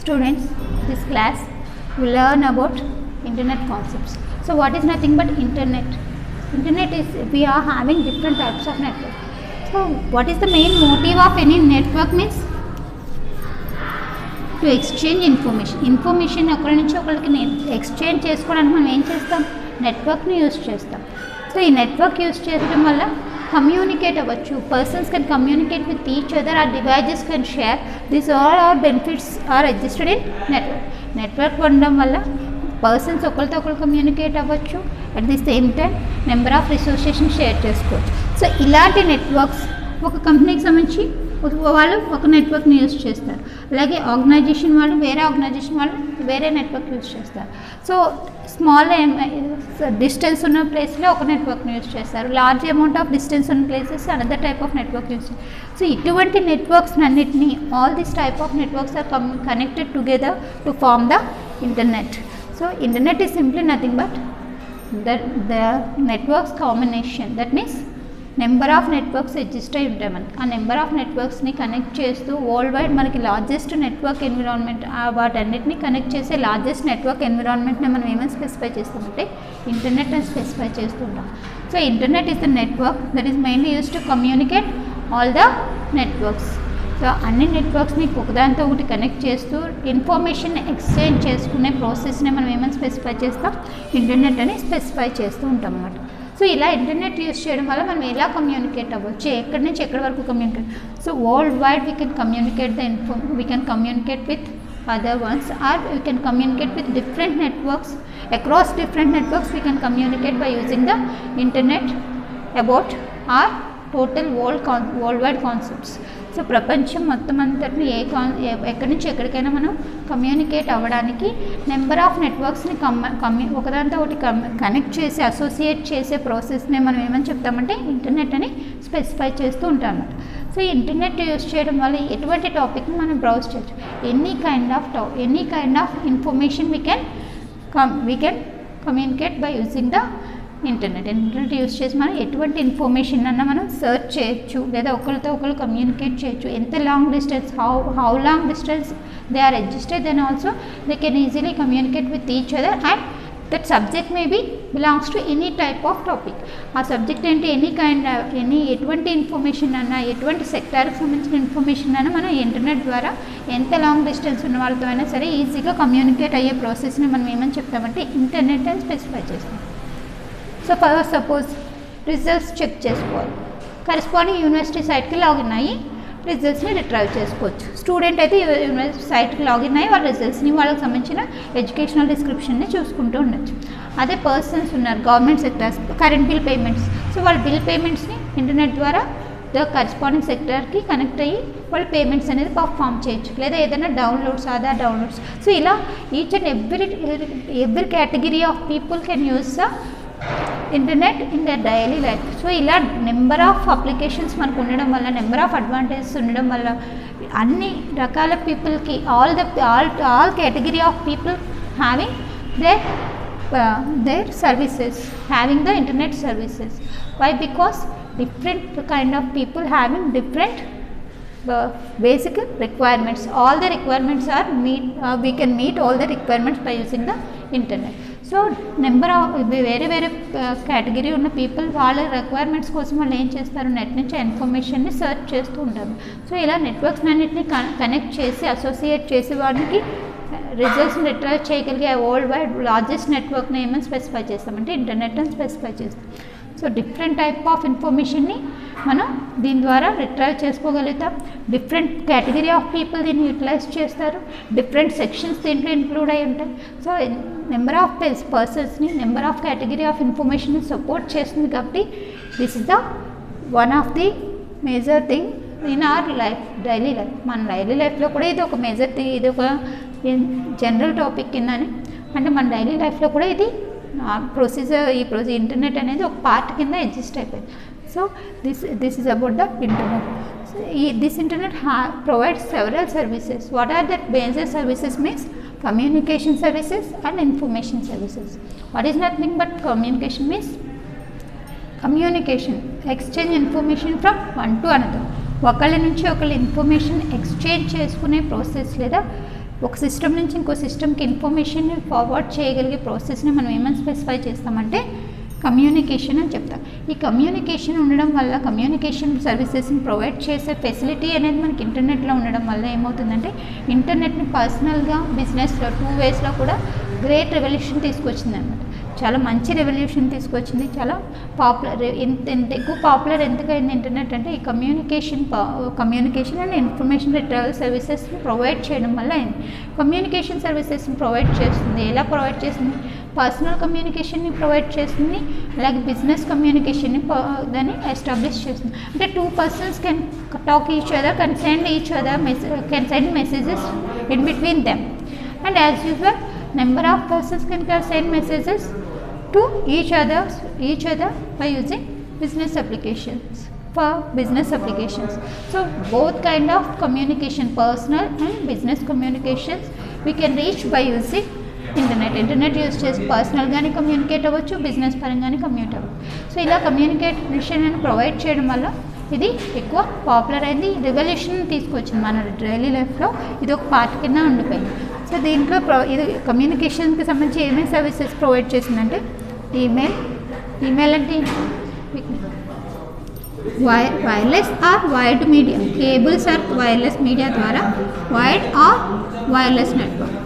Students, this class will learn about internet concepts. So what is nothing but internet? Internet is, we are having different types of network. So what is the main motive of any network means? To exchange information. Information ఒకరి నుంచి ఒకరికి exchange చేసుకోవడానికి మనం ఏం చేస్తాం? నెట్వర్క్ని use చేస్తాం. So ఈ నెట్వర్క్ యూజ్ చేయడం వల్ల కమ్యూనికేట్ అవ్వచ్చు. Persons can communicate with each other, or devices can share. This all are benefits are existed in network. Network ఉండడం వల్ల పర్సన్స్ ఒకరితో ఒకరు కమ్యూనికేట్ అవ్వచ్చు. At the same time number of రిసోర్సెస్ని షేర్ చేసుకోవచ్చు. సో ఇలాంటి నెట్వర్క్స్ ఒక కంపెనీకి సంబంధించి వాళ్ళు ఒక నెట్వర్క్ని యూజ్ చేస్తారు. అలాగే ఆర్గనైజేషన్ వాళ్ళు వేరే ఆర్గనైజేషన్ వాళ్ళు వేరే నెట్వర్క్ యూజ్ చేస్తారు. సో స్మాల్ డిస్టెన్స్ ఉన్న ప్లేస్లో ఒక నెట్వర్క్ని యూజ్ చేస్తారు. లార్జ్ అమౌంట్ ఆఫ్ డిస్టెన్స్ ఉన్న places another type of network use చేస్తారు. సో ఇటువంటి నెట్వర్క్స్ అన్నిటినీ all this type of networks are connected together to form the internet. So internet is simply nothing but the networks combination. That means number of networks exist అయి ఉంటాయి. మనకి ఆ number of నెట్వర్క్స్ని connect చేస్తూ world wide మనకి largest network environment, వాటన్నిటిని connect చేసే largest network ఎన్విరాన్మెంట్ని మనం ఏమైనా స్పెసిఫై చేస్తామంటే ఇంటర్నెట్ అని స్పెసిఫై చేస్తుంటాం. So internet is the network that is mainly use to communicate all the networks. So అన్ని నెట్వర్క్స్ని ఒకదానితో ఒకటి కనెక్ట్ చేస్తూ ఇన్ఫర్మేషన్ ఎక్స్చేంజ్ చేసుకునే ప్రాసెస్ని మనం ఏమైనా స్పెసిఫై చేస్తాం? ఇంటర్నెట్ అని స్పెసిఫై చేస్తూ ఉంటాం అన్నమాట. సో ఇలా ఇంటర్నెట్ యూజ్ చేయడం వల్ల మనం ఎలా కమ్యూనికేట్ అవ్వచ్చు, ఎక్కడి నుంచి ఎక్కడి వరకు communicate. So world wide we can communicate we can communicate with other ones, or we can communicate with different networks. Across different networks we can communicate by using the internet about our total worldwide concepts. So ప్రపంచం మొత్తం అంతటిని ఎక్కడి నుంచి ఎక్కడికైనా మనం communicate అవ్వడానికి number of నెట్వర్క్స్ని ఒకదాంతో ఒకటి connect చేసి అసోసియేట్ చేసే ప్రాసెస్ని మనం ఏమని చెప్తామంటే ఇంటర్నెట్ అని స్పెసిఫై చేస్తూ ఉంటాం అన్నమాట. సో ఇంటర్నెట్ యూజ్ చేయడం వల్ల ఎటువంటి టాపిక్ని మనం బ్రౌజ్ చేయొచ్చు. Any kind of information we can communicate by using the internet use చేసి మనం ఎటువంటి ఇన్ఫర్మేషన్ అన్నా మనం సెర్చ్ చేయొచ్చు, లేదా ఒకరితో ఒకరు కమ్యూనికేట్ చేయొచ్చు. ఎంత long distance, how long distance they are existed, then also they can easily communicate with each other. And that subject may be belongs to any type of topic. ఆ subject ఏంటి, ఎటువంటి information అన్నా, ఎటువంటి సెక్టార్కి సంబంధించిన information అయినా మనం internet ద్వారా ఎంత లాంగ్ డిస్టెన్స్ ఉన్న వాళ్ళతో అయినా సరే ఈజీగా కమ్యూనికేట్ అయ్యే ప్రాసెస్ని మనం ఏమని చెప్తామంటే ఇంటర్నెట్ అని స్పెసిఫై చేస్తాం. సో సపోజ్ రిజల్ట్స్ చెక్ చేసుకోవాలి, కరెస్పాండింగ్ యూనివర్సిటీ సైట్కి లాగిన్ అయ్యి రిజల్ట్స్ని రిట్రైవ్ చేసుకోవచ్చు. స్టూడెంట్ అయితే యూనివర్సిటీ సైట్కి లాగిన్ అయ్యి వాళ్ళ రిజల్ట్స్ని, వాళ్ళకి సంబంధించిన ఎడ్యుకేషనల్ డిస్క్రిప్షన్ని చూసుకుంటూ ఉండొచ్చు. అదే పర్సన్స్ ఉన్నారు government sectors, current bill payments. So వాళ్ళ బిల్ పేమెంట్స్ని ఇంటర్నెట్ ద్వారా ద కరెస్పాండింగ్ సెక్టర్కి కనెక్ట్ అయ్యి వాళ్ళు పేమెంట్స్ అనేది పర్ఫామ్ చేయొచ్చు. లేదా ఏదైనా డౌన్లోడ్స్, ఆధార్ డౌన్లోడ్స్. సో ఇలా each and every category of people can use the internet in their daily life. So ఇలా నెంబర్ ఆఫ్ అప్లికేషన్స్ మనకు ఉండడం వల్ల, నెంబర్ ఆఫ్ అడ్వాంటేజెస్ ఉండడం వల్ల అన్ని రకాల పీపుల్కి all category of people having their services, having the internet services. Why? Because different kind of people having different basic requirements. All the requirements are we can meet all the requirements by using the internet. So number of వేరే category ఉన్న people వాళ్ళ requirements కోసం వాళ్ళు ఏం చేస్తారు, net నుంచి ఇన్ఫర్మేషన్ని search చేస్తూ ఉంటారు. సో ఇలా నెట్వర్క్స్ అన్నింటినీ కనెక్ట్ చేసి అసోసియేట్ చేసి వాటికి రిజల్ట్స్ని రిట్రైవ్ చేయగలిగే వరల్డ్ వైడ్ లార్జెస్ట్ నెట్వర్క్ని ఏమని స్పెసిఫై చేస్తామంటే ఇంటర్నెట్ అని స్పెసిఫై చేస్తాం. సో డిఫరెంట్ టైప్ ఆఫ్ ఇన్ఫర్మేషన్ని మనం దీని ద్వారా రిట్రైవ్ చేసుకోగలుగుతాం. డిఫరెంట్ కేటగిరీ ఆఫ్ పీపుల్ దీన్ని యూటిలైజ్ చేస్తారు. డిఫరెంట్ సెక్షన్స్ దీంట్లో ఇంక్లూడ్ అయి ఉంటాయి. సో నెంబర్ ఆఫ్ పర్సన్స్ని, నెంబర్ ఆఫ్ కేటగిరీ ఆఫ్ ఇన్ఫర్మేషన్ని సపోర్ట్ చేస్తుంది. కాబట్టి this is the one of the major thing in our life, daily life. మన డైలీ లైఫ్లో కూడా ఇది ఒక మేజర్ థింగ్, ఇది ఒక జనరల్ టాపిక్ కిందని, అంటే మన డైలీ లైఫ్లో కూడా ఇది ఈ ఇంటర్నెట్ అనేది ఒక పార్ట్ కింద ఎగ్జిస్ట్ అయిపోయింది. So this is about the internet. This internet provides several services. What are that major services means communication services and information services. What is nothing but communication means communication, exchange information from one to another. ఒకళ్ళ నుంచి ఒకళ్ళ information exchange చేసుకునే process లేదా ఒక system నుంచి ఇంకో సిస్టమ్కి ఇన్ఫర్మేషన్ని ఫార్వర్డ్ చేయగలిగే ప్రాసెస్ని మనం ఏమని స్పెసిఫై చేస్తామంటే కమ్యూనికేషన్ అని చెప్తాం. ఈ కమ్యూనికేషన్ ఉండడం వల్ల, కమ్యూనికేషన్ సర్వీసెస్ని ప్రొవైడ్ చేసే ఫెసిలిటీ అనేది మనకి ఇంటర్నెట్లో ఉండడం వల్ల ఏమవుతుందంటే ఇంటర్నెట్ని పర్సనల్గా, బిజినెస్లో, 2 వేస్లో కూడా గ్రేట్ రెవల్యూషన్ తీసుకొచ్చింది అనమాట. చాలా మంచి రెవల్యూషన్ తీసుకొచ్చింది. చాలా పాపులర్, ఎంత ఎక్కువ పాపులర్ ఎందుకైంది ఇంటర్నెట్ అంటే ఈ కమ్యూనికేషన్ అండ్ ఇన్ఫర్మేషన్ రిట్రీవల్ సర్వీసెస్ని ప్రొవైడ్ చేయడం వల్ల అయింది. కమ్యూనికేషన్ సర్వీసెస్ని ప్రొవైడ్ చేస్తుంది. ఎలా ప్రొవైడ్ చేస్తుంది? పర్సనల్ కమ్యూనికేషన్ని ప్రొవైడ్ చేస్తుంది, అలాగే బిజినెస్ కమ్యూనికేషన్ని దాన్ని ఎస్టాబ్లిష్ చేస్తుంది. అంటే 2 persons can talk each other, can send messages in between them, and as usual number of persons can send messages to each other by using business applications, for business applications. So both kind of communication, personal and business communications, we can reach by using internet use చేసి personal కానీ communicate అవ్వచ్చు, business పరంగానే communicate అవ్వచ్చు. So ఇలా communication అని provide చేయడం వల్ల ఇది ఎక్కువ పాపులర్ అయింది, రెవల్యూషన్ తీసుకొచ్చింది మన డైలీ లైఫ్లో. ఇది ఒక పార్ట్ కింద ఉండిపోయింది. సో దీంట్లో ఇది కమ్యూనికేషన్కి సంబంధించి ఏమేమి సర్వీసెస్ ప్రొవైడ్ చేసిందంటే ఈమెయిల్ అంటే wireless or wired media, cables or wireless media ద్వారా wired or wireless network,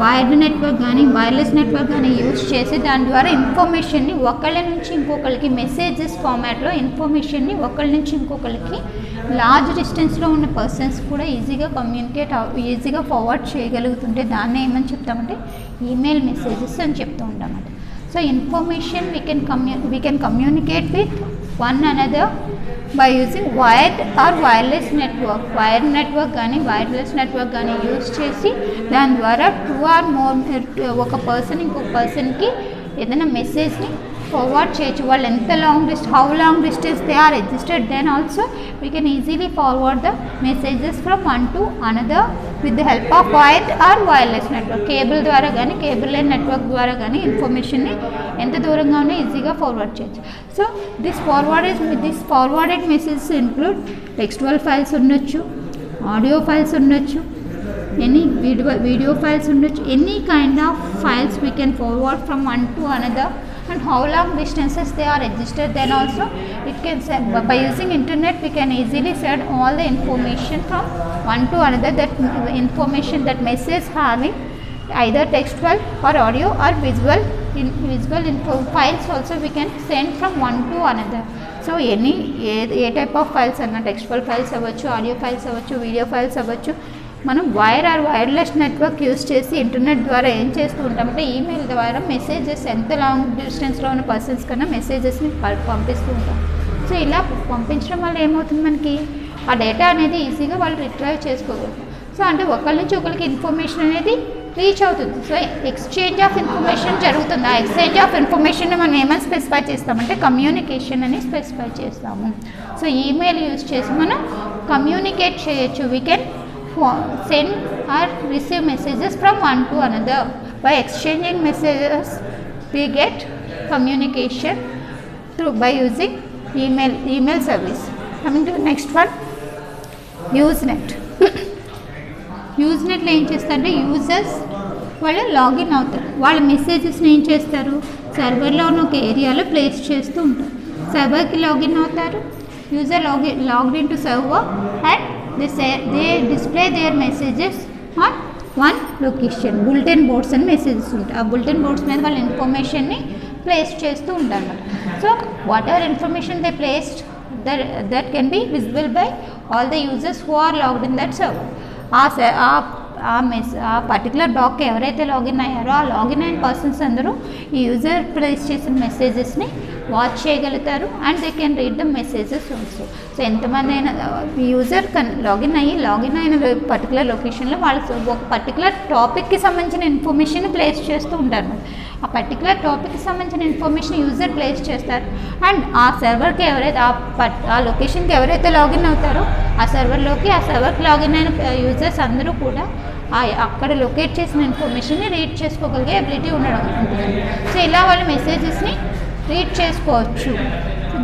wired network కానీ వైర్లెస్ నెట్వర్క్ కానీ యూజ్ చేసి దాని ద్వారా ఇన్ఫర్మేషన్ని ఒకళ్ళ నుంచి ఇంకొకరికి మెసేజెస్ ఫార్మాట్లో ఇన్ఫర్మేషన్ని ఒకళ్ళ నుంచి ఇంకొకరికి లార్జ్ డిస్టెన్స్లో ఉన్న పర్సన్స్ కూడా ఈజీగా ఫార్వర్డ్ చేయగలుగుతుంటే దాన్ని ఏమని చెప్తామంటే ఈమెయిల్ మెసేజెస్ అని చెప్తూ ఉంటామంట. So information we can communicate with one another by using wired or wireless network. Wired network కానీ వైర్లెస్ నెట్వర్క్ కానీ యూజ్ చేసి దాని ద్వారా 2 or more ఒక పర్సన్ ఇంకొక పర్సన్కి ఏదైనా మెసేజ్ని ఫార్వర్డ్ చేయొచ్చు. వాళ్ళు ఎంత how long distance they are registered, then also we can easily forward the messages from one to another with the help of wired or wireless network. Cable ద్వారా కానీ కేబుల్ లైన్ నెట్వర్క్ ద్వారా కానీ ఇన్ఫర్మేషన్ని ఎంత దూరంగా ఉన్నా ఈజీగా ఫార్వర్డ్ చేయొచ్చు. So this forwarded messages include textual files ఉండొచ్చు, ఆడియో ఫైల్స్ ఉండొచ్చు, ఎనీ వీడియో ఫైల్స్ ఉండొచ్చు, any kind of files we can forward from one to another. And how long distances they are registered, then also it can send, by using internet we can easily send all the information from one to another. That information, that message having either textual or audio or visual info files also we can send from one to another. So any ఏ type of files అన్న textual files అవ్వచ్చు, audio files అవ్వచ్చు, video files అవ్వచ్చు, మనం wire or wireless network use చేసి internet ద్వారా ఏం చేస్తూ ఉంటామంటే ఈమెయిల్ ద్వారా మెసేజెస్ ఎంత లాంగ్ డిస్టెన్స్లో ఉన్న పర్సన్స్ కన్నా మెసేజెస్ని పంపిస్తూ ఉంటాం. సో ఇలా పంపించడం వల్ల ఏమవుతుంది, మనకి ఆ డేటా అనేది ఈజీగా వాళ్ళు రిట్రైవ్ చేసుకోగలుగుతారు. సో అంటే ఒకరి నుంచి ఒకరికి ఇన్ఫర్మేషన్ అనేది రీచ్ అవుతుంది. సో ఎక్స్చేంజ్ ఆఫ్ ఇన్ఫర్మేషన్ జరుగుతుంది. ఆ ఎక్స్చేంజ్ ఆఫ్ ఇన్ఫర్మేషన్ని మనం ఏమని స్పెసిఫై చేస్తామంటే కమ్యూనికేషన్ అని స్పెసిఫై చేస్తాము. సో ఈమెయిల్ యూజ్ చేసి మనం కమ్యూనికేట్ చేయొచ్చు. We can send or receive messages from one to another. By exchanging messages we get communication by using email service. Coming to the next one, Usenet. Usenet లో ఏం చేస్తారంటే users వాళ్ళు login అవుతారు. వాళ్ళ మెసేజెస్ని ఏం చేస్తారు, సర్వర్లో ఉన్న ఒక ఏరియాలో ప్లేస్ చేస్తూ ఉంటారు. సర్వర్కి లాగిన్ అవుతారు. User logged in to server and they display their messages on one location. Bulletin boards అని మెసేజెస్ ఉంటాయి. ఆ బులెటిన్ బోర్డ్స్ మీద వాళ్ళ ఇన్ఫర్మేషన్ని ప్లేస్ చేస్తూ ఉంటారు అన్నమాట. So what ever information they placed that can be visible by all the users who are logged in that server. ఆ పర్టికులర్ డాక్కి ఎవరైతే లాగిన్ అయ్యారో ఆ లాగిన్ అయిన పర్సన్స్ అందరూ ఈ యూజర్ ప్లేస్ చేసిన మెసేజెస్ని వాచ్ చేయగలుగుతారు and they can read the messages also. So ఎంతమంది అయినా యూజర్ లాగిన్ అయిన పర్టికులర్ లొకేషన్లో వాళ్ళు ఒక పర్టికులర్ టాపిక్కి సంబంధించిన ఇన్ఫర్మేషన్ ప్లేస్ చేస్తూ ఉంటారు. ఆ పర్టికులర్ టాపిక్కి సంబంధించిన ఇన్ఫర్మేషన్ యూజర్ ప్లేస్ చేస్తారు అండ్ ఆ సర్వర్కి ఎవరైతే ఆ లొకేషన్కి ఎవరైతే లాగిన్ అవుతారో ఆ సర్వర్కి లాగిన్ అయిన యూజర్స్ అందరూ కూడా అక్కడ లొకేట్ చేసిన ఇన్ఫర్మేషన్ని రీడ్ చేసుకోగలిగే అబిలిటీ ఉండడం ఉంటుంది. సో ఇలా వాళ్ళ మెసేజెస్ని రీడ్ చేసుకోవచ్చు.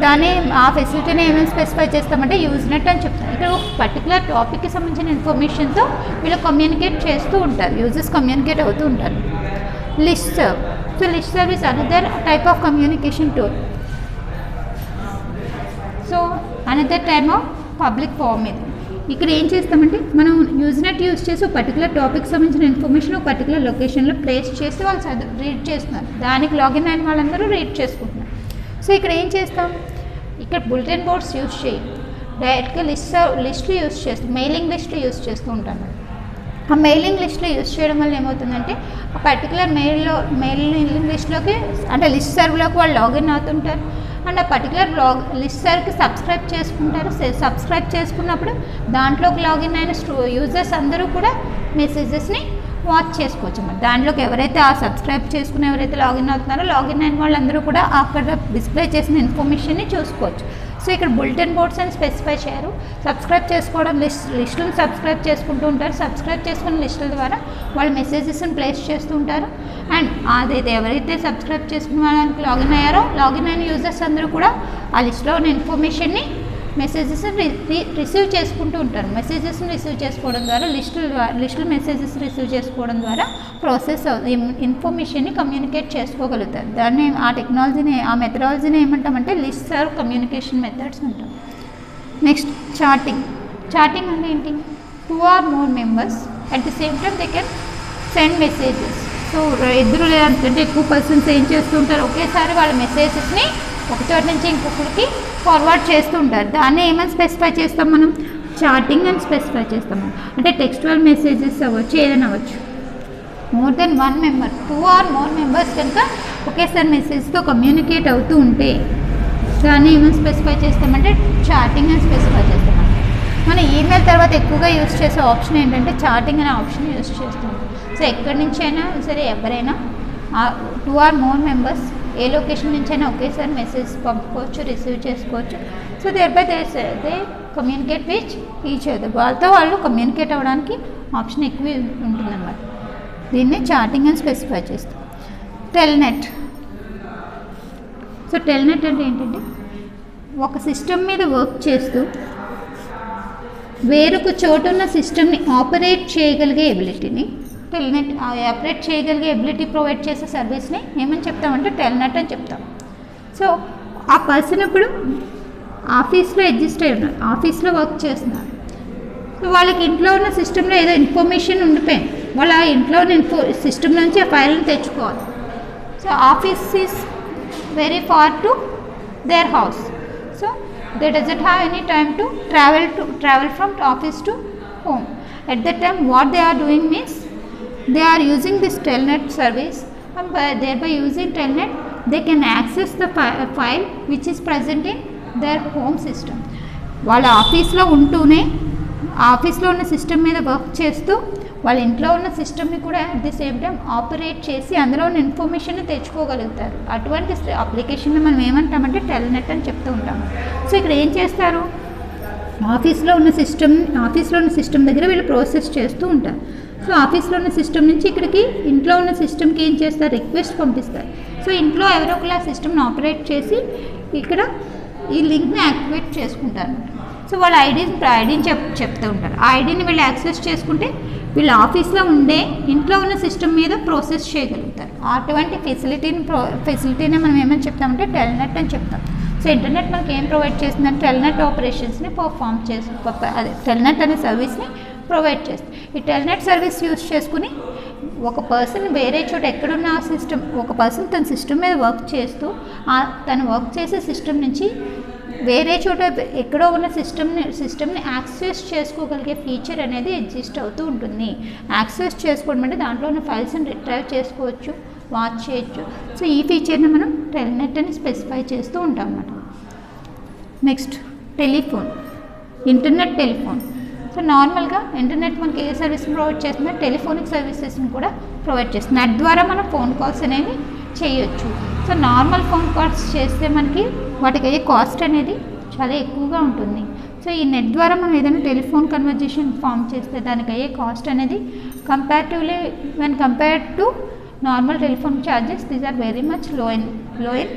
దాన్ని ఆ ఫెసిలిటీని ఏమేమి స్పెసిఫై చేస్తామంటే యూజ్నెట్ అని చెప్తాం. ఇక్కడ ఒక పర్టికులర్ టాపిక్కి సంబంధించిన ఇన్ఫర్మేషన్తో వీళ్ళు కమ్యూనికేట్ చేస్తూ ఉంటారు, యూజర్స్ కమ్యూనికేట్ అవుతూ ఉంటారు. List serve. So list serve is another type of communication tool. So another type of public forum ఇది. ఇక్కడ ఏం చేస్తామంటే మనం యూజ్నెట్ యూజ్ చేసి ఒక పర్టికులర్ టాపిక్ సంబంధించిన ఇన్ఫర్మేషన్ ఒక పర్టికులర్ లొకేషన్లో ప్లేస్ చేసి వాళ్ళు రీడ్ చేస్తున్నారు, దానికి లాగిన్ అయిన వాళ్ళందరూ రీడ్ చేసుకుంటున్నారు. సో ఇక్కడ ఏం చేస్తాం, ఇక్కడ బులెటిన్ బోర్డ్స్ యూజ్ చేయి, డైరెక్ట్గా లిస్ట్లు యూజ్ చేస్తాం, మెయిలింగ్ లిస్ట్లు యూజ్ చేస్తూ ఉంటాను. ఆ మెయిలింగ్ లిస్ట్లో యూజ్ చేయడం వల్ల ఏమవుతుందంటే ఆ పర్టికులర్ మెయిలింగ్ లిస్ట్లోకి అంటే లిస్ట్ సర్వ్లోకి వాళ్ళు లాగిన్ అవుతుంటారు అండ్ ఆ పర్టికులర్ లిస్ట్ సర్వ్కి సబ్స్క్రైబ్ చేసుకుంటారు. సబ్స్క్రైబ్ చేసుకున్నప్పుడు దాంట్లోకి లాగిన్ అయిన యూజర్స్ అందరూ కూడా మెసేజెస్ని వాచ్ చేసుకోవచ్చు అన్నమాట. దాంట్లోకి ఎవరైతే ఆ సబ్స్క్రైబ్ చేసుకుని ఎవరైతే లాగిన్ అవుతున్నారో లాగిన్ అయిన వాళ్ళందరూ కూడా అక్కడ డిస్ప్లే చేసిన ఇన్ఫర్మేషన్ని చూసుకోవచ్చు. సో ఇక్కడ బులెటిన్ బోర్డ్స్ అని స్పెసిఫై చేయరు, సబ్స్క్రైబ్ చేసుకోవడం లిస్టులను సబ్స్క్రైబ్ చేసుకుంటూ ఉంటారు. సబ్స్క్రైబ్ చేసుకున్న లిస్టుల ద్వారా వాళ్ళు మెసేజెస్ని ప్లేస్ చేస్తూ ఉంటారు అండ్ అదైతే ఎవరైతే సబ్స్క్రైబ్ చేసుకున్న వాళ్ళకి లాగిన్ అయ్యారో లాగిన్ అయిన యూజర్స్ అందరూ కూడా ఆ లిస్టులో ఉన్న ఇన్ఫర్మేషన్ని మెసేజెస్ని రిసీవ్ చేసుకుంటూ ఉంటారు. మెసేజెస్ని రిసీవ్ చేసుకోవడం ద్వారా లిస్టులు మెసేజెస్ రిసీవ్ చేసుకోవడం ద్వారా ప్రాసెస్ ఇన్ఫర్మేషన్ని కమ్యూనికేట్ చేసుకోగలుగుతారు. దాన్ని ఆ టెక్నాలజీని ఆ మెథడాలజీని ఏమంటామంటే లిస్ట్ సర్వ్ కమ్యూనికేషన్ మెథడ్స్ అంటాం. Next chatting. చాటింగ్ అంటే ఏంటి, 2 or more members at the same time they can send messages. So ఇద్దరు లేదంటే ఎక్కువ పర్సన్స్ ఏం చేస్తూ ఉంటారు, ఒకేసారి వాళ్ళ మెసేజెస్ని ఒక చోట నుంచి ఇంకొకరికి ఫార్వర్డ్ చేస్తూ ఉంటారు. దాన్ని ఏమని స్పెసిఫై చేస్తాం మనం, చాటింగ్ అని స్పెసిఫై చేస్తాం. అంటే టెక్స్చువల్ మెసేజెస్ అవ్వచ్చు, ఏదైనా అవ్వచ్చు. More than 1 member 2 or more members కనుక ఒకేసారి మెసేజ్తో కమ్యూనికేట్ అవుతూ ఉంటే దాన్ని ఏమని స్పెసిఫై చేస్తామంటే చాటింగ్ అని స్పెసిఫై చేస్తామంట. మన ఈమెయిల్ తర్వాత ఎక్కువగా యూజ్ చేసే ఆప్షన్ ఏంటంటే చాటింగ్ అనే ఆప్షన్ యూజ్ చేస్తాం. సో ఎక్కడి నుంచి అయినా సరే ఎవరైనా 2 or more మెంబర్స్ ఏ లొకేషన్ నుంచి అయినా ఒకేసారి మెసేజ్ పంపుకోవచ్చు, రిసీవ్ చేసుకోవచ్చు. So there they communicate with each other. వాళ్ళతో వాళ్ళు కమ్యూనికేట్ అవ్వడానికి ఆప్షన్ ఎక్కువ ఉంటుందన్నమాట. దీన్ని చాటింగ్ అని స్పెసిఫై చేస్తాం. టెల్నెట్. సో టెల్నెట్ అంటే ఏంటంటే ఒక సిస్టమ్ మీద వర్క్ చేస్తూ వేరొక చోటున్న సిస్టమ్ని ఆపరేట్ చేయగలిగే ఎబిలిటీని టెల్నెట్ ఆపరేట్ చేయగలిగే ఎబిలిటీ ప్రొవైడ్ చేసే సర్వీస్ని ఏమని చెప్తామంటే టెల్నెట్ అని చెప్తాం. సో ఆ పర్సన్ ఇప్పుడు ఆఫీస్లో అడ్జస్ట్ అయి ఉన్నారు, ఆఫీస్లో వర్క్ చేస్తున్నారు. సో వాళ్ళకి ఇంట్లో ఉన్న సిస్టంలో ఏదో ఇన్ఫర్మేషన్ ఉండిపోయింది, వాళ్ళ ఇంట్లో ఉన్న సిస్టమ్ నుంచి ఆ ఫైల్ని తెచ్చుకోవాలి. So office is very far to their house. So they doesn't have any time to travel from office to home. At that time what they are doing means they are using this telnet service and thereby using telnet they can access the file which is present in their home system. వాళ్ళ ఆఫీస్లో ఉంటూనే ఆఫీస్లో ఉన్న system మీద work చేస్తూ వాళ్ళ ఇంట్లో ఉన్న సిస్టమ్ని కూడా at the same time operate చేసి అందులో ఉన్న ఇన్ఫర్మేషన్ని తెచ్చుకోగలుగుతారు. అటువంటి అప్లికేషన్ని మనం ఏమంటామంటే టెల్నెట్ అని చెప్తూ ఉంటాము. సో ఇక్కడ ఏం చేస్తారు, ఆఫీస్లో ఉన్న సిస్టమ్ దగ్గర వీళ్ళు ప్రాసెస్ చేస్తూ ఉంటారు. సో ఆఫీస్లో ఉన్న సిస్టమ్ నుంచి ఇక్కడికి ఇంట్లో ఉన్న సిస్టమ్కి ఏం చేస్తారు, రిక్వెస్ట్ పంపిస్తారు. సో ఇంట్లో ఎవరో ఒకలా సిస్టమ్ని ఆపరేట్ చేసి ఇక్కడ ఈ లింక్ని యాక్టివేట్ చేసుకుంటారు. సో వాళ్ళ ఐడిని చెప్తూ ఉంటారు. ఆ ఐడిని వీళ్ళు యాక్సెస్ చేసుకుంటే వీళ్ళు ఆఫీస్లో ఉండే ఇంట్లో ఉన్న సిస్టమ్ మీద ప్రాసెస్ చేయగలుగుతారు. అటువంటి ఫెసిలిటీని మనం ఏమని చెప్తామంటే టెల్నెట్ అని చెప్తాం. సో ఇంటర్నెట్ మనకి ఏం ప్రొవైడ్ చేస్తుందంటే టెల్నెట్ ఆపరేషన్స్ని పర్ఫామ్ అదే టెల్నెట్ అనే సర్వీస్ని ప్రొవైడ్ చేస్తుంది. ఈ టెల్నెట్ సర్వీస్ యూజ్ చేసుకుని ఒక పర్సన్ వేరే చోట ఎక్కడున్న ఆ సిస్టమ్ ఒక పర్సన్ తన సిస్టమ్ మీద వర్క్ చేస్తూ తను వర్క్ చేసే సిస్టమ్ నుంచి వేరే చోట ఎక్కడో ఉన్న సిస్టమ్ని యాక్సెస్ చేసుకోగలిగే ఫీచర్ అనేది ఎగ్జిస్ట్ అవుతూ ఉంటుంది. యాక్సెస్ చేసుకోవడం అంటే దాంట్లో ఉన్న ఫైల్స్ని రిట్రైవ్ చేసుకోవచ్చు, వాచ్ చేయొచ్చు. సో ఈ ఫీచర్ని మనం టెల్నెట్ అని స్పెసిఫై చేస్తూ ఉంటాం అన్నమాట. Next telephone, internet telephone. So నార్మల్గా ఇంటర్నెట్ మనకి ఏ సర్వీస్ని ప్రొవైడ్ చేస్తుందో టెలిఫోనిక్ సర్వీసెస్ని కూడా ప్రొవైడ్ చేస్తుంది. నెట్ ద్వారా మనం ఫోన్ కాల్స్ అనేవి చేయొచ్చు. సో నార్మల్ ఫోన్ కాల్స్ చేస్తే మనకి వాటికి అయ్యే కాస్ట్ అనేది చాలా ఎక్కువగా ఉంటుంది. సో ఈ నెట్ ద్వారా మనం ఏదైనా టెలిఫోన్ కన్వర్జేషన్ ఫామ్ చేస్తే దానికి అయ్యే కాస్ట్ అనేది comparatively when compared to normal telephone charges these are very much low in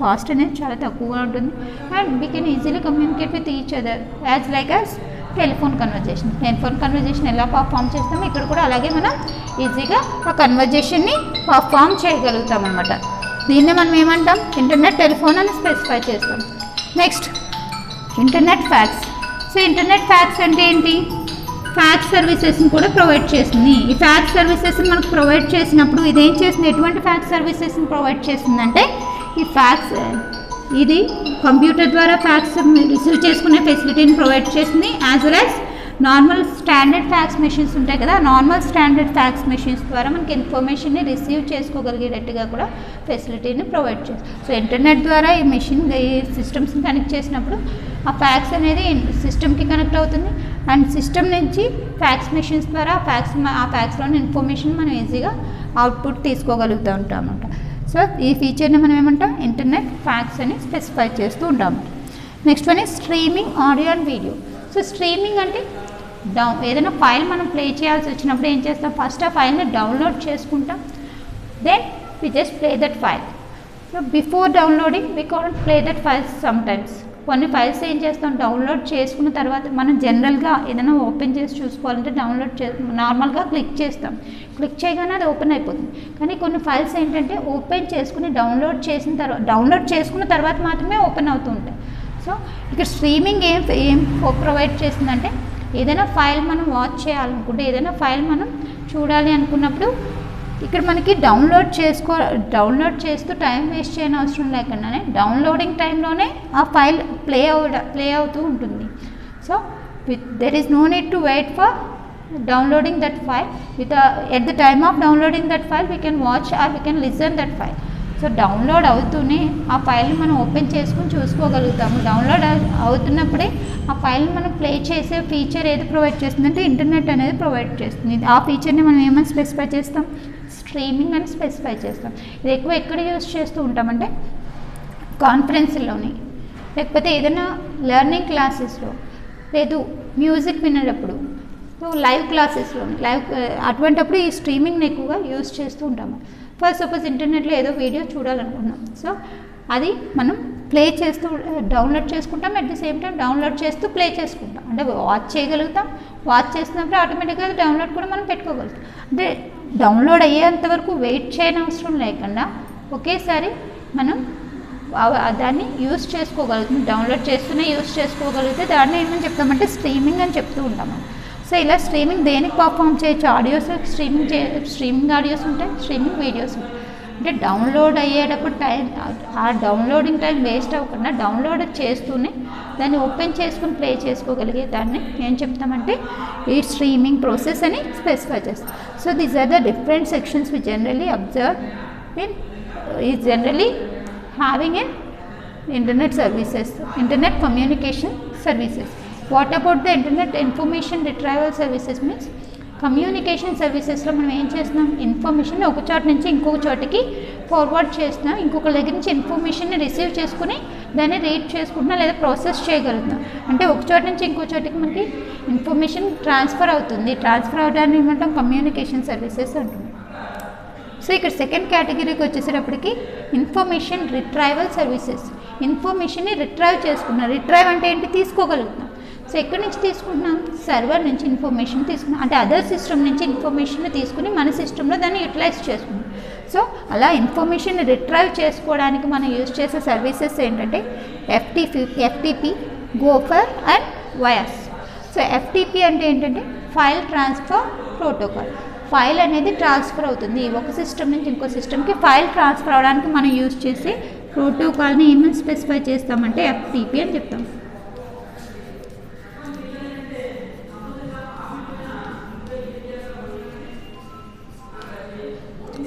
cost అనేది చాలా తక్కువగా ఉంటుంది. And we can easily communicate with each other as like as telephone conversation ఎలా perform చేస్తామో ఇక్కడ కూడా అలాగే మనం ఈజీగా ఆ కన్వర్జేషన్ని పర్ఫామ్ చేయగలుగుతాం అనమాట. దీన్ని మనం ఏమంటాం, ఇంటర్నెట్ టెలిఫోన్ అని స్పెసిఫై చేస్తాం. Next internet fax. So internet fax అంటే ఏంటి, ఫ్యాక్స్ సర్వీసెస్ని కూడా ప్రొవైడ్ చేస్తుంది. ఈ ఫ్యాక్స్ సర్వీసెస్ని మనకు ప్రొవైడ్ చేసినప్పుడు ఇదేం చేస్తుంది, ఎటువంటి ఫ్యాక్స్ సర్వీసెస్ని ప్రొవైడ్ చేస్తుందంటే ఈ ఫ్యాక్స్ ఇది కంప్యూటర్ ద్వారా ఫ్యాక్స్ రిసీవ్ చేసుకునే ఫెసిలిటీని ప్రొవైడ్ చేస్తుంది. As well as normal standard fax machines ఉంటాయి కదా, నార్మల్ స్టాండర్డ్ ఫ్యాక్స్ మెషిన్స్ ద్వారా మనకి ఇన్ఫర్మేషన్ని రిసీవ్ చేసుకోగలిగేటట్టుగా కూడా ఫెసిలిటీని ప్రొవైడ్ చేస్తుంది. సో ఇంటర్నెట్ ద్వారా ఈ మెషిన్ ఈ సిస్టమ్స్ని కనెక్ట్ చేసినప్పుడు ఆ ఫ్యాక్స్ అనేది సిస్టమ్కి కనెక్ట్ అవుతుంది. అండ్ సిస్టమ్ నుంచి ఫ్యాక్స్ మెషిన్స్ ద్వారా ఆ ఫ్యాక్స్లోని ఇన్ఫర్మేషన్ మనం ఈజీగా అవుట్పుట్ తీసుకోగలుగుతూ ఉంటాం అన్నమాట. సో ఈ ఫీచర్ని మనం ఏమంటాం, ఇంటర్నెట్ ఫ్యాక్స్ అని స్పెసిఫై చేస్తూ ఉంటాం. Next one is streaming audio and video. So streaming అంటే ఏదైనా ఫైల్ మనం ప్లే చేయాల్సి వచ్చినప్పుడు ఏం చేస్తాం, ఫస్ట్ ఆ ఫైల్ని డౌన్లోడ్ చేసుకుంటాం, then we just play that file. So before downloading we can't play that files sometimes. కొన్ని ఫైల్స్ ఏం చేస్తాం, డౌన్లోడ్ చేసుకున్న తర్వాత మనం జనరల్గా ఏదైనా ఓపెన్ చేసి చూసుకోవాలంటే నార్మల్గా క్లిక్ చేస్తాం, క్లిక్ చేయగానే అది ఓపెన్ అయిపోతుంది. కానీ కొన్ని ఫైల్స్ ఏంటంటే ఓపెన్ చేసుకుని డౌన్లోడ్ చేసుకున్న తర్వాత మాత్రమే ఓపెన్ అవుతూ ఉంటాయి. సో ఇక్కడ స్ట్రీమింగ్ ఏం ప్రొవైడ్ చేస్తుందంటే ఏదైనా ఫైల్ మనం వాచ్ చేయాలనుకుంటే, ఏదైనా ఫైల్ మనం చూడాలి అనుకున్నప్పుడు ఇక్కడ మనకి డౌన్లోడ్ చేస్తూ టైం వేస్ట్ చేయని అవసరం లేకుండానే డౌన్లోడింగ్ టైంలోనే ఆ ఫైల్ ప్లే అవుతూ ఉంటుంది. So there is no need to wait for downloading that file. At the time of downloading that file we can watch or we can listen that file. So download అవుతూనే ఆ ఫైల్ని మనం open చేసుకుని చూసుకోగలుగుతాము. Download అవుతున్నప్పుడే ఆ ఫైల్ని మనం play చేసే feature ఏది ప్రొవైడ్ చేస్తుందంటే ఇంటర్నెట్ అనేది ప్రొవైడ్ చేస్తుంది. ఆ ఫీచర్ని మనం ఏమని స్పెసిఫై చేస్తాం, స్ట్రీమింగ్ అని స్పెసిఫై చేస్తాం. ఇది ఎక్కువ ఎక్కడ యూజ్ చేస్తూ ఉంటామంటే కాన్ఫరెన్స్లోని, లేకపోతే ఏదైనా లెర్నింగ్ క్లాసెస్లో, లేదు మ్యూజిక్ వినేటప్పుడు, సో లైవ్ క్లాసెస్లోని అటువంటిప్పుడు ఈ స్ట్రీమింగ్ని ఎక్కువగా యూజ్ చేస్తూ ఉంటాము. ఫస్ట్ సపోజ్ ఇంటర్నెట్లో ఏదో వీడియో చూడాలనుకున్నాం, సో అది మనం ప్లే చేస్తూ డౌన్లోడ్ చేసుకుంటాం, at the same time download చేస్తూ ప్లే చేసుకుంటాం. అంటే వాచ్ చేయగలుగుతాం, వాచ్ చేస్తున్నప్పుడు ఆటోమేటిక్గా డౌన్లోడ్ కూడా మనం పెట్టుకోగలుగుతాం. అంటే డౌన్లోడ్ అయ్యేంత వరకు వెయిట్ చేయని అవసరం లేకుండా ఒకేసారి మనం దాన్ని యూజ్ చేసుకోగలుగుతాం. డౌన్లోడ్ చేస్తూనే యూజ్ చేసుకోగలిగితే దాన్ని ఏమని చెప్తామంటే స్ట్రీమింగ్ అని చెప్తూ ఉంటాము. సో ఇలా స్ట్రీమింగ్ దేనికి పర్ఫామ్ చేయొచ్చు, ఆడియోస్ స్ట్రీమింగ్ ఆడియోస్ ఉంటాయి, స్ట్రీమింగ్ వీడియోస్ ఉంటాయి. అంటే డౌన్లోడ్ అయ్యేటప్పుడు ఆ డౌన్లోడింగ్ టైం వేస్ట్ అవ్వకుండా డౌన్లోడ్ చేస్తూనే దాన్ని ఓపెన్ చేసుకుని ప్లే చేసుకోగలిగే దాన్ని ఏం చెప్తామంటే ఈ స్ట్రీమింగ్ ప్రాసెస్ అని స్పెసిఫై చేస్తాం. So these are the different sections we generally observe is generally having in internet services, internet communication services. What about the internet information retrieval services means communication సర్వీసెస్లో మనం ఏం చేస్తున్నాం, ఇన్ఫర్మేషన్ ఒక చోట నుంచి ఇంకొక చోటికి ఫార్వర్డ్ చేస్తున్నాం, ఇంకొక దగ్గర నుంచి ఇన్ఫర్మేషన్ని రిసీవ్ చేసుకుని దాన్ని రీడ్ చేసుకుంటున్నాం లేదా ప్రాసెస్ చేయగలుగుతున్నాం. అంటే ఒక చోట నుంచి ఇంకో చోటికి మనకి ఇన్ఫర్మేషన్ ట్రాన్స్ఫర్ అవుతుంది. ట్రాన్స్ఫర్ అవడాన్ని ఏమంటాం, కమ్యూనికేషన్ సర్వీసెస్ అంటుంది. సో ఇక్కడ సెకండ్ కేటగిరీకి వచ్చేసేటప్పటికి ఇన్ఫర్మేషన్ రిట్రైవల్ సర్వీసెస్. ఇన్ఫర్మేషన్ని రిట్రైవ్ చేసుకున్నాం. రిట్రైవ్ అంటే ఏంటి, తీసుకోగలుగుతున్నాం. సో ఎక్కడి నుంచి తీసుకుంటున్నాం, సర్వర్ నుంచి ఇన్ఫర్మేషన్ తీసుకున్నాం, అంటే అదర్ సిస్టమ్ నుంచి ఇన్ఫర్మేషన్ తీసుకుని మన సిస్టంలో దాన్ని యూటిలైజ్ చేసుకున్నాం. సో అలా ఇన్ఫర్మేషన్ రిట్రైవ్ చేసుకోవడానికి మనం యూజ్ చేసే సర్వీసెస్ ఏంటంటే ఎఫ్టిపి, గోఫర్ అండ్ వయాస్. సో ఎఫ్టిపి అంటే ఏంటంటే ఫైల్ ట్రాన్స్ఫర్ ప్రోటోకాల్. ఫైల్ అనేది ట్రాన్స్ఫర్ అవుతుంది ఒక సిస్టమ్ నుంచి ఇంకో సిస్టమ్కి. ఫైల్ ట్రాన్స్ఫర్ అవడానికి మనం యూజ్ చేసే ప్రోటోకాల్ని ఏమని స్పెసిఫై చేస్తామంటే ఎఫ్టిపి అని చెప్తాం.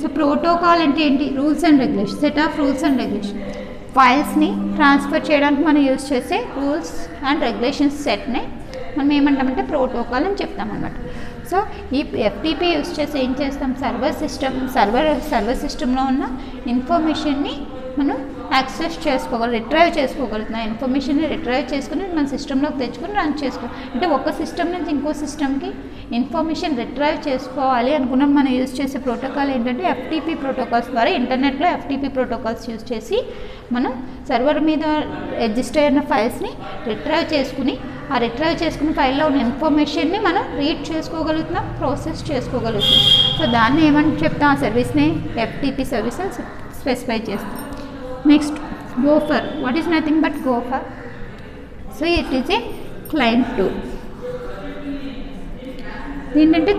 సో ప్రోటోకాల్ అంటే ఏంటి, rules and regulation, set of rules and regulation. ఫైల్స్ని ట్రాన్స్ఫర్ చేయడానికి మనం యూజ్ చేసే రూల్స్ అండ్ రెగ్యులేషన్స్ సెట్ని మనం ఏమంటామంటే ప్రోటోకాల్ అని చెప్తామన్నమాట. సో ఈ ఎఫ్టిపి యూజ్ చేసి ఏం చేస్తాం, సర్వర్ సిస్టంలో ఉన్న ఇన్ఫర్మేషన్ని మనం యాక్సెస్ రిట్రైవ్ చేసుకోగలుగుతున్నాం. ఇన్ఫర్మేషన్ని రిట్రైవ్ చేసుకుని మన సిస్టంలోకి తెచ్చుకొని రన్ చేసుకోవాలి. అంటే ఒక సిస్టమ్ నుంచి ఇంకో సిస్టమ్కి ఇన్ఫర్మేషన్ రిట్రైవ్ చేసుకోవాలి అనుకున్నాం. మనం యూజ్ చేసే ప్రోటోకాల్ ఏంటంటే FTP ప్రోటోకాల్స్ ద్వారా ఇంటర్నెట్లో FTP ప్రోటోకాల్స్ యూజ్ చేసి మనం సర్వర్ మీద రిజిస్టర్ అయిన ఫైల్స్ని రిట్రైవ్ చేసుకుని ఆ రిట్రైవ్ చేసుకున్న ఫైల్లో ఉన్న ఇన్ఫర్మేషన్ని మనం రీడ్ చేసుకోగలుగుతున్నాం, ప్రాసెస్ చేసుకోగలుగుతున్నాం. సో దాన్ని ఏమని చెప్తాం, ఆ సర్వీస్ని FTP సర్వీస్ అని స్పెసిఫై చేస్తాం. Next గోఫర్. What is nothing but గోఫర్. So it is a client tool. ఏంటంటే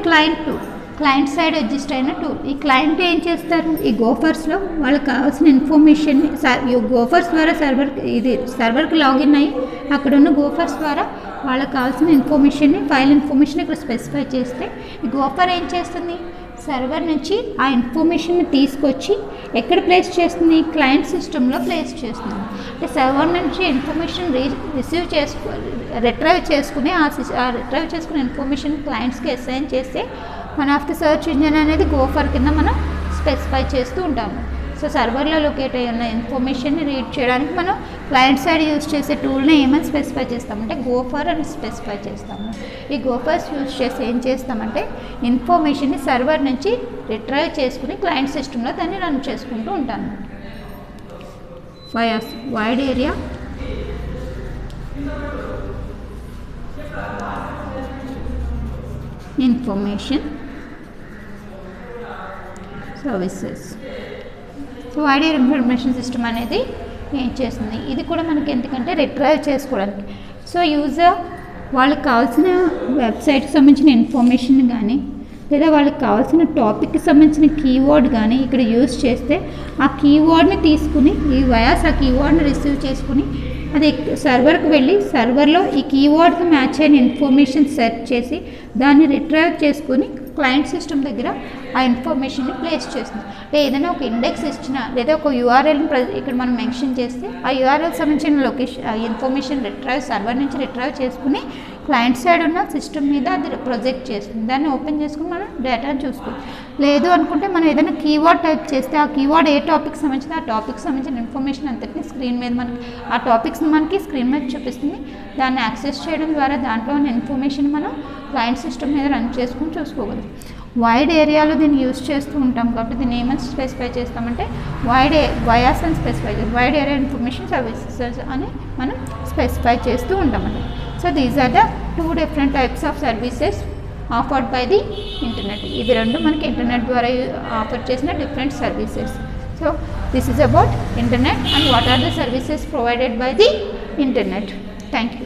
క్లయింట్ సైడ్ రిజిస్టర్ అయిన టూల్. ఈ క్లయింట్ ఏం చేస్తారు, ఈ గోఫర్స్లో వాళ్ళకి కావాల్సిన ఇన్ఫర్మేషన్ని గోఫర్స్ ద్వారా సర్వర్కి లాగిన్ అయ్యి అక్కడ ఉన్న గోఫర్స్ ద్వారా వాళ్ళకి కావాల్సిన ఇన్ఫర్మేషన్ని ఫైల్ ఇన్ఫర్మేషన్ ఇక్కడ స్పెసిఫై చేస్తే ఈ గోఫర్ ఏం చేస్తుంది, సర్వర్ నుంచి ఆ ఇన్ఫర్మేషన్ని తీసుకొచ్చి ఎక్కడ ప్లేస్ చేస్తుంది, క్లయింట్ సిస్టంలో ప్లేస్ చేస్తుంది. అంటే సర్వర్ నుంచి ఇన్ఫర్మేషన్ రిట్రైవ్ చేసుకుని ఆ రిట్రైవ్ చేసుకునే ఇన్ఫర్మేషన్ క్లయింట్స్కి అసైన్ చేస్తే one of the search engine అనేది గోఫర్ కింద మనం స్పెసిఫై చేస్తూ ఉంటాము. సో సర్వర్లో లొకేట్ అయ్యి ఉన్న ఇన్ఫర్మేషన్ని రీడ్ చేయడానికి మనం క్లయింట్ సైడ్ యూజ్ చేసే టూల్ని ఏమని స్పెసిఫై చేస్తామంటే గోఫర్ అని స్పెసిఫై చేస్తాము. ఈ గోఫర్స్ యూజ్ చేసి ఏం చేస్తామంటే ఇన్ఫర్మేషన్ని సర్వర్ నుంచి రిట్రైవ్ చేసుకుని క్లయింట్ సిస్టంలో దాన్ని రన్ చేసుకుంటూ ఉంటాను. Wide area information services. So wide area information system అనేది ఏం చేస్తుంది, ఇది కూడా మనకి ఎందుకంటే రిట్రైవ్ చేసుకోవడానికి. సో యూజర్ వాళ్ళకి కావాల్సిన వెబ్సైట్కి సంబంధించిన ఇన్ఫర్మేషన్ కానీ లేదా వాళ్ళకి కావాల్సిన టాపిక్కి సంబంధించిన కీవర్డ్ కానీ ఇక్కడ యూజ్ చేస్తే ఆ కీవర్డ్ని తీసుకుని ఆ కీవర్డ్ని రిసీవ్ చేసుకుని అది సర్వర్కి వెళ్ళి సర్వర్లో ఈ కీవర్డ్కి మ్యాచ్ అయిన ఇన్ఫర్మేషన్ సెర్చ్ చేసి దాన్ని రిట్రైవ్ చేసుకుని క్లయింట్ సిస్టమ్ దగ్గర ఆ ఇన్ఫర్మేషన్ని ప్లేస్ చేస్తుంది. అంటే ఏదైనా ఒక ఇండెక్స్ ఇచ్చినా లేదా ఒక URLని ఇక్కడ మనం మెన్షన్ చేస్తే ఆ URL సంబంధించిన లొకేషన్ ఇన్ఫర్మేషన్ సర్వర్ నుంచి రిట్రైవ్ చేసుకుని క్లయింట్ సైడ్ ఉన్న సిస్టమ్ మీద అది ప్రొజెక్ట్ చేస్తుంది. దాన్ని ఓపెన్ చేసుకుని మనం డేటాను చూసుకోవచ్చు. లేదు అనుకుంటే మనం ఏదైనా కీవర్డ్ టైప్ చేస్తే ఆ కీవర్డ్ ఏ టాపిక్ సంబంధించిన ఆ టాపిక్ సంబంధించిన ఇన్ఫర్మేషన్ అంతటినీ స్క్రీన్ మీద మనకి ఆ టాపిక్స్ని మనకి స్క్రీన్ మీద చూపిస్తుంది. దాన్ని యాక్సెస్ చేయడం ద్వారా దాంట్లో ఉన్న ఇన్ఫర్మేషన్ మనం క్లయింట్ సిస్టమ్ మీద రన్ చేసుకుని చూసుకోగలం. వైడ్ ఏరియాలో దీన్ని యూజ్ చేస్తూ ఉంటాం కాబట్టి దీన్ని ఏమని స్పెసిఫై చేస్తామంటే వయాస్ అని స్పెసిఫై చేస్తాం. వైడ్ ఏరియా ఇన్ఫర్మేషన్ సర్వీసెస్ అని మనం స్పెసిఫై చేస్తూ ఉంటామండి. So these are the 2 different types of services offered by the internet. ఇవి రెండు మనకి ఇంటర్నెట్ ద్వారా ఆఫర్ చేసిన different services. So this is about internet and what are the services provided by the internet. Thank you.